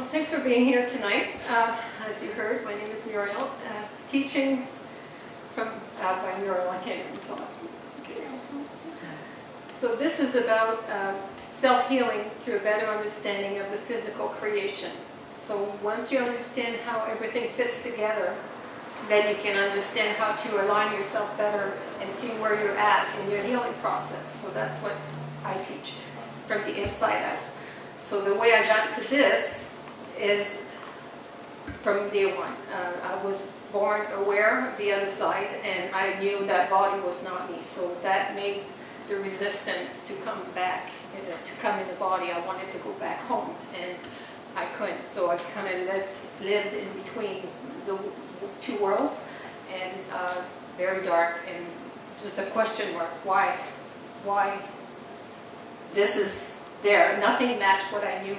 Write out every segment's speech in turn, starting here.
Well, thanks for being here tonight. As you heard, my name is Murielle. Teachings from by Murielle, I can't even talk. Okay. So this is about self-healing through a better understanding of the physical creation. So once you understand how everything fits together, then you can understand how to align yourself better and see where you're at in your healing process. So that's what I teach from the inside out. So the way I got to this is from day one. I was born aware of the other side, and I knew that body was not me. So that made the resistance to come back, to come in the body. I wanted to go back home, and I couldn't. So I kind of lived in between the two worlds, and very dark, and just a question mark. Why this is there? Nothing matched what I knew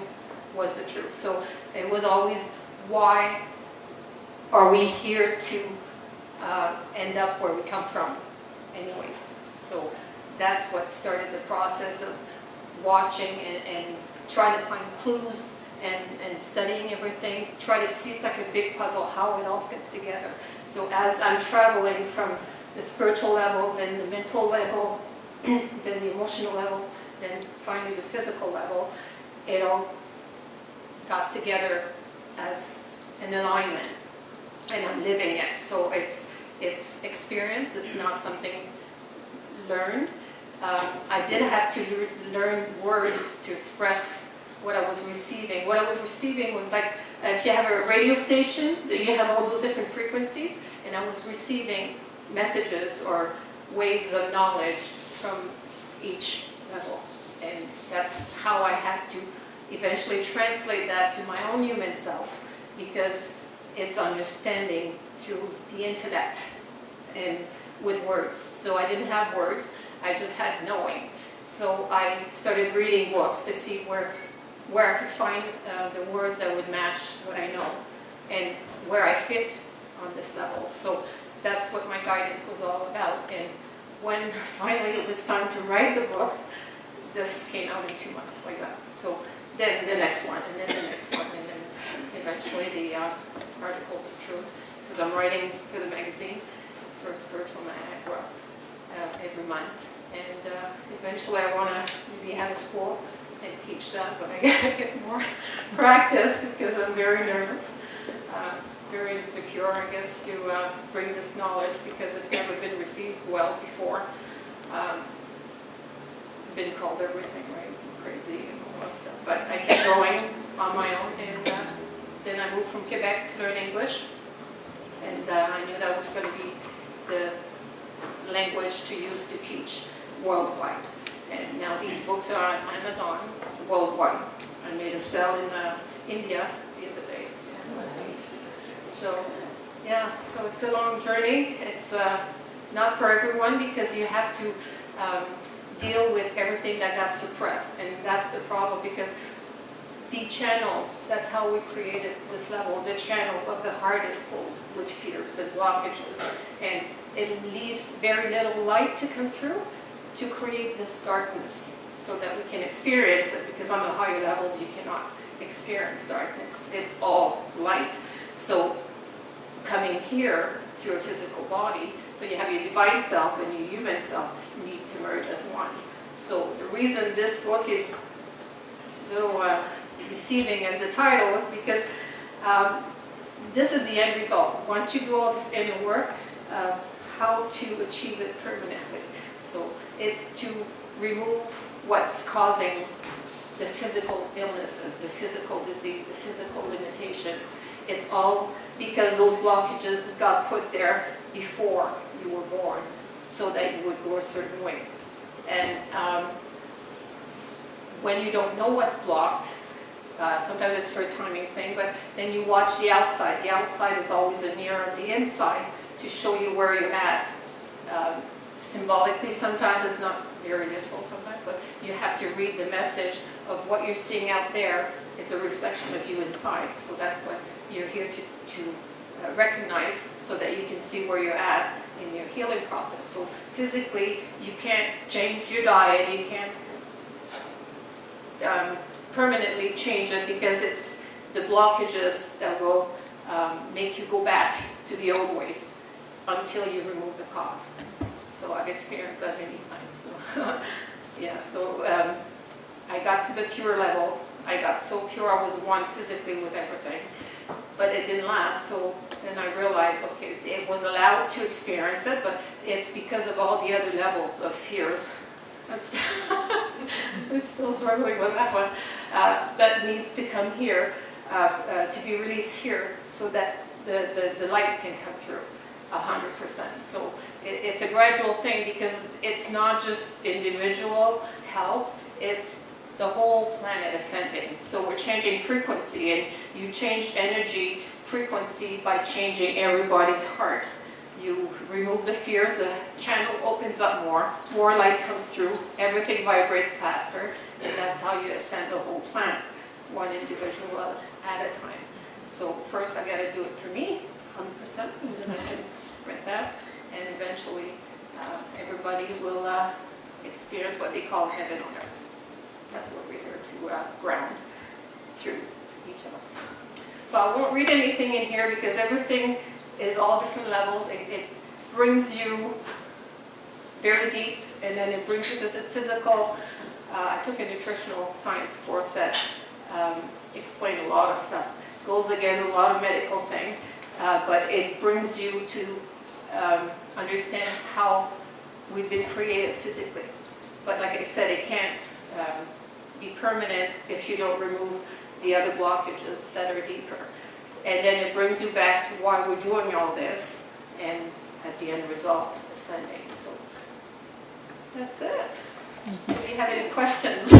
was the truth. So it was always, why are we here to end up where we come from anyways? So that's what started the process of watching and trying to find clues and studying everything, try to see, it's like a big puzzle, how it all fits together. So as I'm traveling from the spiritual level, then the mental level, then the emotional level, then finally the physical level, it all got together as an alignment, and I'm living it. So it's experience, it's not something learned. I did have to learn words to express what I was receiving. What I was receiving was like, if you have a radio station, you have all those different frequencies, and I was receiving messages or waves of knowledge from each level. And that's how I had to eventually translate that to my own human self, because it's understanding through the intellect and with words. So I didn't have words, I just had knowing. So I started reading books to see where I could find the words that would match what I know and where I fit on this level. So that's what my guidance was all about. And when finally it was time to write the books, this came out in 2 months, like that. So then the next one, and then the next one, and then eventually the Articles of Truth, because I'm writing for the magazine, for Spiritual Niagara, every month. And eventually I want to maybe have a school and teach that, but I gotta get more practice because I'm very nervous, very insecure, I guess, to bring this knowledge, because it's never been received well before. Been called everything, right? Crazy and all that stuff. But I kept going on my own, and then I moved from Quebec to learn English, and I knew that was going to be the language to use to teach worldwide. And now these books are on Amazon worldwide. I made a sale in India the other day. So, yeah, so it's a long journey. It's not for everyone, because you have to deal with everything that got suppressed. And that's the problem, because the channel, that's how we created this level, the channel of the heart is closed with fears and blockages. And it leaves very little light to come through, to create this darkness, so that we can experience it, because on the higher levels you cannot experience darkness. It's all light. So coming here through a physical body, so you have your divine self and your human self need to merge as one. So the reason this book is a little deceiving as a title is because this is the end result. Once you do all this inner work, how to achieve it permanently. So it's to remove what's causing the physical illnesses, the physical disease, the physical limitations. It's all because those blockages got put there before you were born, so that you would go a certain way. And when you don't know what's blocked, sometimes it's for a timing thing, but then you watch the outside. The outside is always a mirror of the inside to show you where you're at. Symbolically, sometimes it's not very literal sometimes, but you have to read the message of what you're seeing out there is a reflection of you inside. So that's what you're here to recognize, so that you can see where you're at in your healing process. So physically, you can't change your diet, you can't permanently change it, because the blockages that will make you go back to the old ways until you remove the cause. So I've experienced that many times. So yeah, so I got to the pure level. I got so pure, I was one physically with everything. But it didn't last, so then I realized, okay, it was allowed to experience it, but it's because of all the other levels of fears. I'm still struggling with that one. That needs to come here, to be released here, so that the light can come through 100%. So it's a gradual thing, because it's not just individual health, it's the whole planet ascending. So we're changing frequency, and you change energy frequency by changing everybody's heart. You remove the fears, the channel opens up more light comes through, everything vibrates faster, and that's how you ascend the whole planet, one individual at a time. So first I got to do it for me, 100%, and then I can spread that, and eventually everybody will experience what they call heaven on earth. That's what we're here to ground through each of us. So I won't read anything in here, because everything is all different levels. It brings you very deep, and then it brings you to the physical. I took a nutritional science course that explained a lot of stuff. Goes against a lot of medical things, but it brings you to understand how we've been created physically. But like I said, it can't be permanent if you don't remove the other blockages that are deeper. And then it brings you back to why we're doing all this, and at the end result, ascending. So that's it. Do you have any questions?